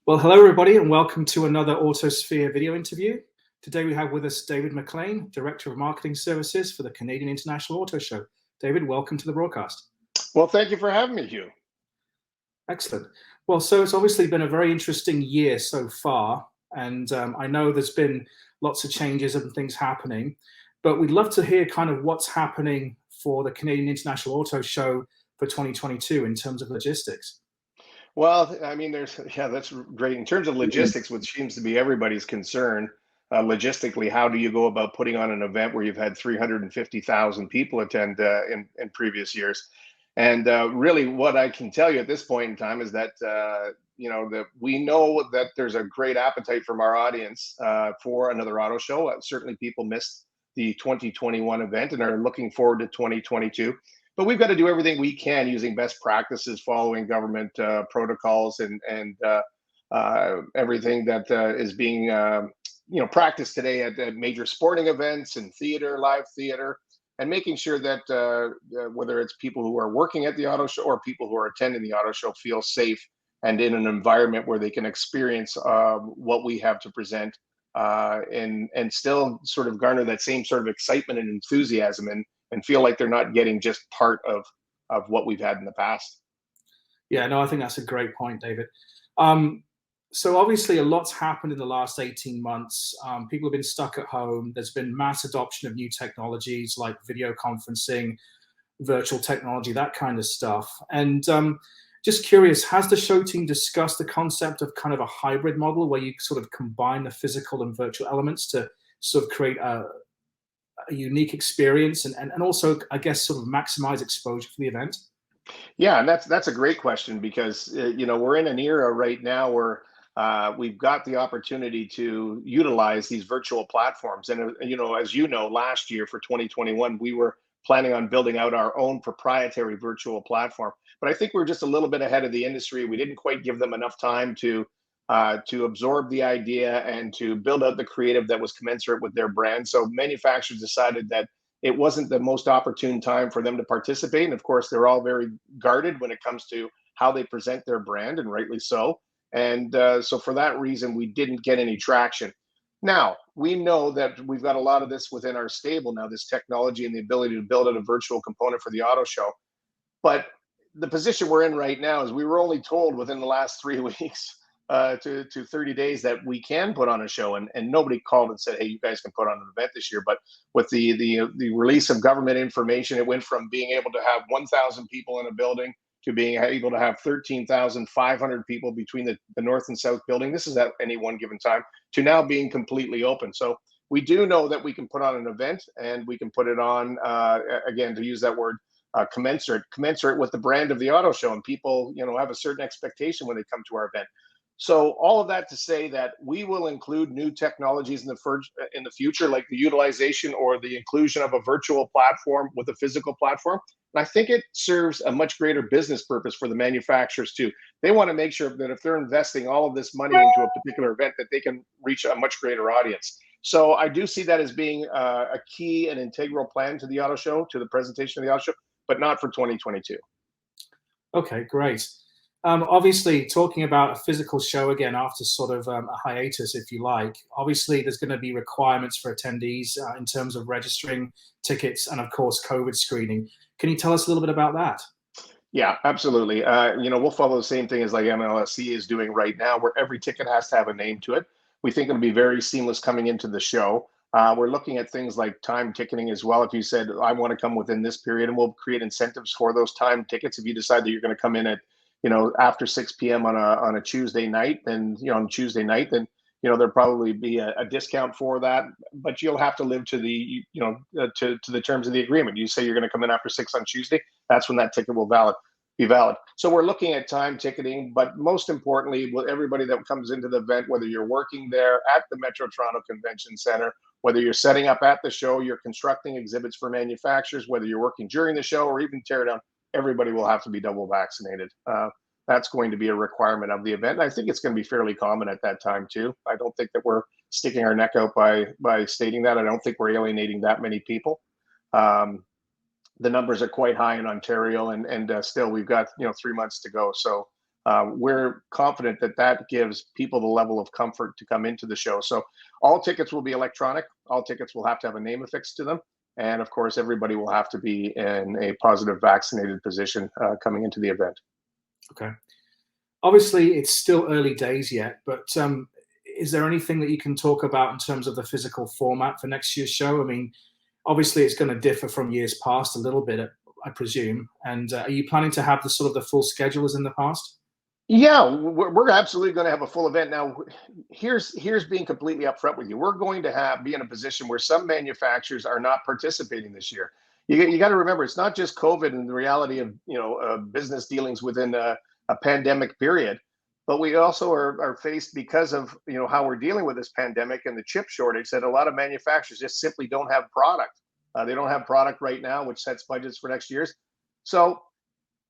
Well, hello everybody and welcome to another Autosphere video interview. Today we have with us David McClean, Director of Marketing Services for the Canadian International AutoShow. David, welcome to the broadcast. Well, thank you for having me, Hugh. Excellent. Well, so it's obviously been a very interesting year so far, and I know there's been lots of changes and things happening, but we'd love to hear kind of what's happening for the Canadian International Auto Show for 2022 in terms of logistics. Well, I mean, that's great. In terms of logistics, which seems to be everybody's concern, logistically, how do you go about putting on an event where you've had 350,000 people attend in previous years? And really, what I can tell you at this point in time is that that we know that there's a great appetite from our audience for another auto show. Certainly, people missed the 2021 event and are looking forward to 2022. But we've got to do everything we can using best practices, following government protocols and everything that is being practiced today at major sporting events and live theater, and making sure that whether it's people who are working at the auto show or people who are attending the auto show feel safe and in an environment where they can experience what we have to present and still sort of garner that same sort of excitement and enthusiasm and feel like they're not getting just part of what we've had in the past. Yeah, no, I think that's a great point, David. So obviously a lot's happened in the last 18 months. People have been stuck at home. There's been mass adoption of new technologies like video conferencing, virtual technology, that kind of stuff. And just curious, has the show team discussed the concept of kind of a hybrid model where you sort of combine the physical and virtual elements to sort of create a unique experience and also, I guess, sort of maximize exposure for the event? Yeah, and that's a great question because we're in an era right now where we've got the opportunity to utilize these virtual platforms. And as you know, last year for 2021, we were planning on building out our own proprietary virtual platform. But I think we're just a little bit ahead of the industry. We didn't quite give them enough time to absorb the idea and to build out the creative that was commensurate with their brand. So manufacturers decided that it wasn't the most opportune time for them to participate. And of course, they're all very guarded when it comes to how they present their brand, and rightly so. And so for that reason, we didn't get any traction. Now, we know that we've got a lot of this within our stable now, this technology and the ability to build out a virtual component for the auto show. But the position we're in right now is we were only told within the last 3 weeks to 30 days that we can put on a show, and nobody called and said, hey, you guys can put on an event this year. But with the release of government information, it went from being able to have 1,000 people in a building to being able to have 13,500 people between the north and south building. This is at any one given time, to now being completely open. So we do know that we can put on an event, and we can put it on, again, to use that word, commensurate with the brand of the auto show, and people have a certain expectation when they come to our event. So all of that to say that we will include new technologies in the future, like the utilization or the inclusion of a virtual platform with a physical platform. And I think it serves a much greater business purpose for the manufacturers too. They want to make sure that if they're investing all of this money into a particular event, that they can reach a much greater audience. So I do see that as being a key and integral plan to the auto show, to the presentation of the auto show, but not for 2022. Okay, great. Obviously, talking about a physical show again after sort of a hiatus, if you like, obviously there's going to be requirements for attendees in terms of registering tickets and, of course, COVID screening. Can you tell us a little bit about that? Yeah, absolutely. We'll follow the same thing as like MLSE is doing right now, where every ticket has to have a name to it. We think it'll be very seamless coming into the show. We're looking at things like time ticketing as well. If you said, I want to come within this period, and we'll create incentives for those time tickets. If you decide that you're going to come in at after 6 p.m. on a Tuesday night, then there'll probably be a discount for that, but you'll have to live to the to the terms of the agreement. You say you're going to come in after 6 on Tuesday, that's when that ticket will be valid. So we're looking at time ticketing, but most importantly, with everybody that comes into the event, whether you're working there at the Metro Toronto Convention Center, whether you're setting up at the show, you're constructing exhibits for manufacturers, whether you're working during the show or even tear down, everybody will have to be double vaccinated. That's going to be a requirement of the event. And I think it's going to be fairly common at that time too. I don't think that we're sticking our neck out by stating that. I don't think we're alienating that many people. The numbers are quite high in Ontario, and still we've got 3 months to go. So we're confident that that gives people the level of comfort to come into the show. So all tickets will be electronic. All tickets will have to have a name affixed to them. And of course, everybody will have to be in a positive vaccinated position coming into the event. Okay. Obviously, it's still early days yet, but is there anything that you can talk about in terms of the physical format for next year's show? I mean, obviously, it's going to differ from years past a little bit, I presume. And are you planning to have the sort of the full schedule as in the past? Yeah, we're absolutely going to have a full event. Now, here's being completely upfront with you. We're going to be in a position where some manufacturers are not participating this year. You got to remember, it's not just COVID and the reality of business dealings within a pandemic period, but we also are faced because of how we're dealing with this pandemic and the chip shortage, that a lot of manufacturers just simply don't have product. They don't have product right now, which sets budgets for next year's. So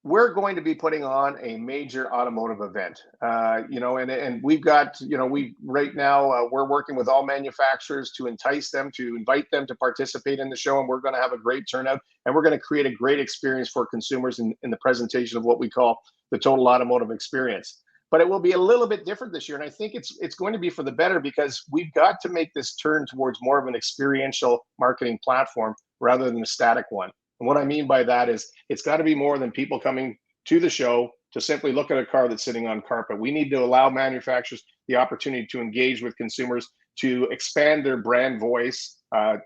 we're going to be putting on a major automotive event, and we've got, we right now we're working with all manufacturers to entice them, to invite them to participate in the show, and we're going to have a great turnout, and we're going to create a great experience for consumers in the presentation of what we call the total automotive experience. But it will be a little bit different this year, and I think it's going to be for the better, because we've got to make this turn towards more of an experiential marketing platform rather than a static one. And what I mean by that is it's got to be more than people coming to the show to simply look at a car that's sitting on carpet. We need to allow manufacturers the opportunity to engage with consumers, to expand their brand voice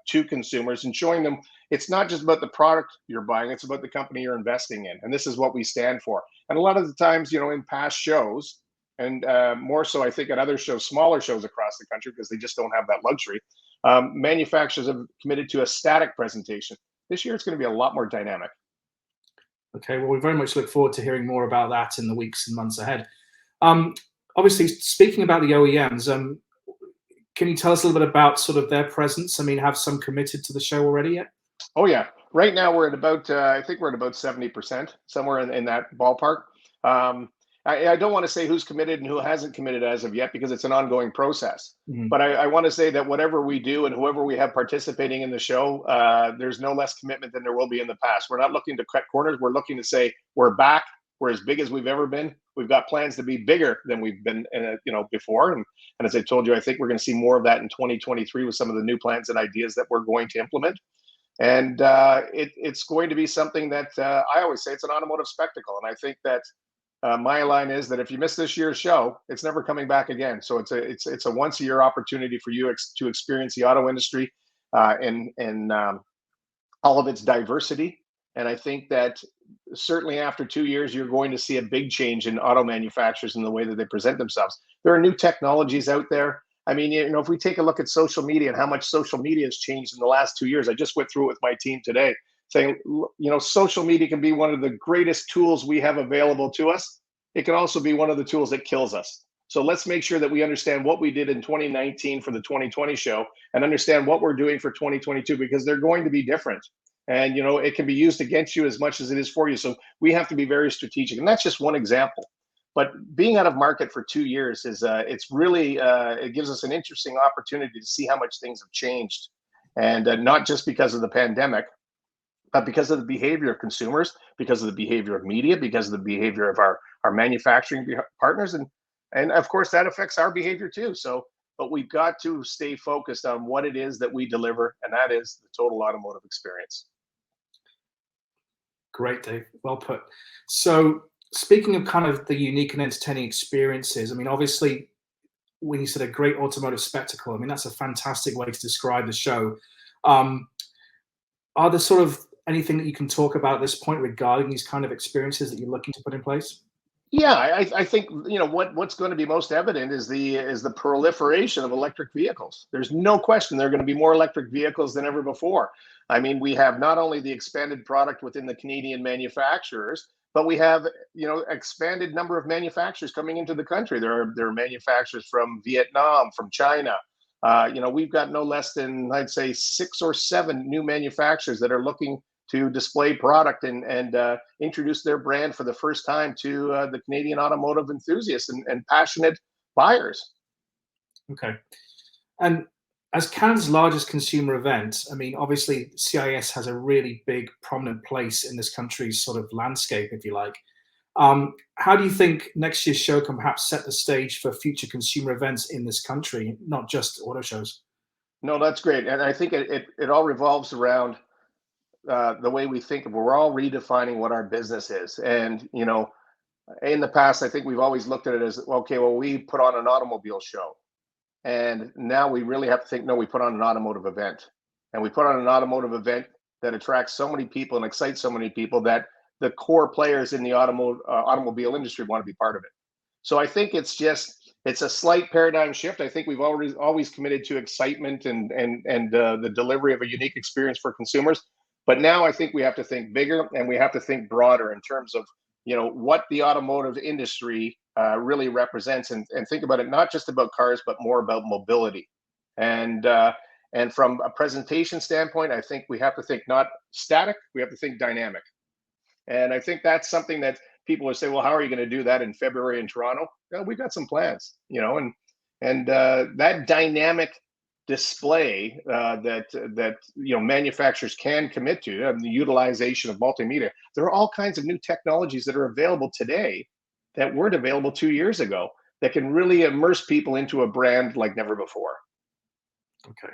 to consumers, and showing them it's not just about the product you're buying, it's about the company you're investing in. And this is what we stand for. And a lot of the times, in past shows, and more so, I think, at other shows, smaller shows across the country, because they just don't have that luxury, manufacturers have committed to a static presentation. This year, it's going to be a lot more dynamic. Okay, well, we very much look forward to hearing more about that in the weeks and months ahead. Obviously, speaking about the OEMs, can you tell us a little bit about sort of their presence? I mean, have some committed to the show already yet? Oh, yeah. Right now, we're at about, I think we're at about 70%, somewhere in that ballpark. I don't want to say who's committed and who hasn't committed as of yet, because it's an ongoing process. Mm-hmm. But I want to say that whatever we do and whoever we have participating in the show, there's no less commitment than there will be in the past. We're not looking to cut corners. We're looking to say we're back. We're as big as we've ever been. We've got plans to be bigger than we've been, before. And as I told you, I think we're going to see more of that in 2023 with some of the new plans and ideas that we're going to implement. And it's going to be something that I always say it's an automotive spectacle. And I think that my line is that if you miss this year's show, it's never coming back again. So it's a once a year opportunity for you to experience the auto industry in all of its diversity. And I think that certainly after 2 years, you're going to see a big change in auto manufacturers in the way that they present themselves. There are new technologies out there. I mean, if we take a look at social media and how much social media has changed in the last 2 years, I just went through it with my team today, saying, social media can be one of the greatest tools we have available to us. It can also be one of the tools that kills us. So let's make sure that we understand what we did in 2019 for the 2020 show and understand what we're doing for 2022, because they're going to be different. And, it can be used against you as much as it is for you. So we have to be very strategic. And that's just one example. But being out of market for 2 years is, it's really, it gives us an interesting opportunity to see how much things have changed. And not just because of the pandemic, but because of the behavior of consumers, because of the behavior of media, because of the behavior of our manufacturing partners. And of course, that affects our behavior too. So, but we've got to stay focused on what it is that we deliver, and that is the total automotive experience. Great, Dave. Well put. So speaking of kind of the unique and entertaining experiences, I mean, obviously, when you said a great automotive spectacle, I mean, that's a fantastic way to describe the show. Are there sort of anything that you can talk about at this point regarding these kind of experiences that you're looking to put in place? Yeah, I think what's going to be most evident is the proliferation of electric vehicles. There's no question there are going to be more electric vehicles than ever before. I mean, we have not only the expanded product within the Canadian manufacturers, but we have expanded number of manufacturers coming into the country. There are manufacturers from Vietnam, from China. We've got no less than, I'd say, 6 or 7 new manufacturers that are looking to display product and introduce their brand for the first time to the Canadian automotive enthusiasts and passionate buyers. Okay. And as Canada's largest consumer event, I mean, obviously CIAS has a really big, prominent place in this country's sort of landscape, if you like. How do you think next year's show can perhaps set the stage for future consumer events in this country, not just auto shows? No, that's great, and I think it all revolves around the way we think. We're all redefining what our business is, and in the past, I think we've always looked at it as, okay, well, we put on an automobile show, and now we really have to think, no, we put on an automotive event, and we put on an automotive event that attracts so many people and excites so many people that the core players in the automobile industry want to be part of it. So I think it's a slight paradigm shift. I think we've always committed to excitement and the delivery of a unique experience for consumers. But now I think we have to think bigger, and we have to think broader in terms of what the automotive industry really represents, and think about it not just about cars, but more about mobility. And and from a presentation standpoint, I think we have to think not static, we have to think dynamic. And I think that's something that people would say, well, how are you going to do that in February in Toronto? Well, we've got some plans, and that dynamic display that manufacturers can commit to, the utilization of multimedia. There are all kinds of new technologies that are available today that weren't available 2 years ago that can really immerse people into a brand like never before. Okay,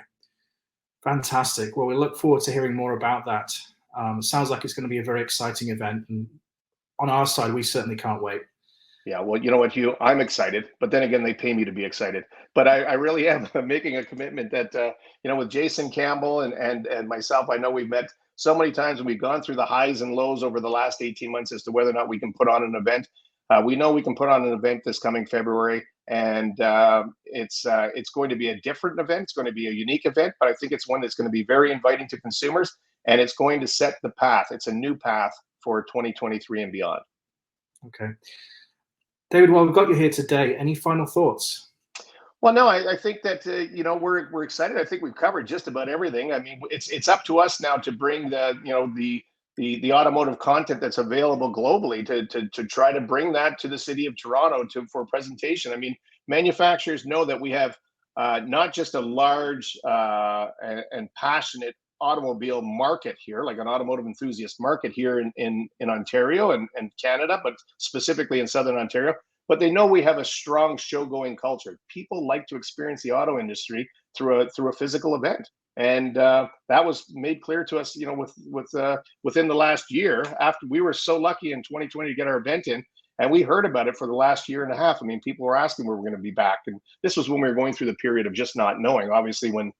fantastic. Well, we look forward to hearing more about that. Sounds like it's going to be a very exciting event, and on our side, we certainly can't wait. Yeah, well, you know what, Hugh, I'm excited, but then again, they pay me to be excited. But I really am making a commitment that, with Jason Campbell and myself, I know we've met so many times and we've gone through the highs and lows over the last 18 months as to whether or not we can put on an event. We know we can put on an event this coming February, and it's going to be a different event. It's going to be a unique event, but I think it's one that's going to be very inviting to consumers, and it's going to set the path. It's a new path for 2023 and beyond. Okay. David, well, we've got you here today. Any final thoughts? Well, no, I think that we're excited. I think we've covered just about everything. I mean, it's up to us now to bring the automotive content that's available globally to try to bring that to the city of Toronto for presentation. I mean, manufacturers know that we have not just a large and passionate automobile market here, like an automotive enthusiast market here in Ontario and Canada, but specifically in Southern Ontario. But they know we have a strong show-going culture. People like to experience the auto industry through a physical event, and that was made clear to us, within the last year. After we were so lucky in 2020 to get our event in, and we heard about it for the last year and a half. I mean, people were asking where we're going to be back, and this was when we were going through the period of just not knowing. Obviously, when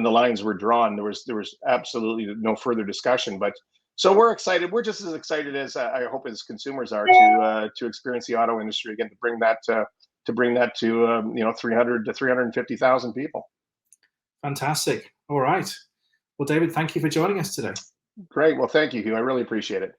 the lines were drawn, there was absolutely no further discussion. But so we're excited. We're just as excited as I hope as consumers are to experience the auto industry again, to bring that to 300 to 350,000 people. Fantastic. All right. Well, David, thank you for joining us today. Great. Well, thank you, Hugh. I really appreciate it.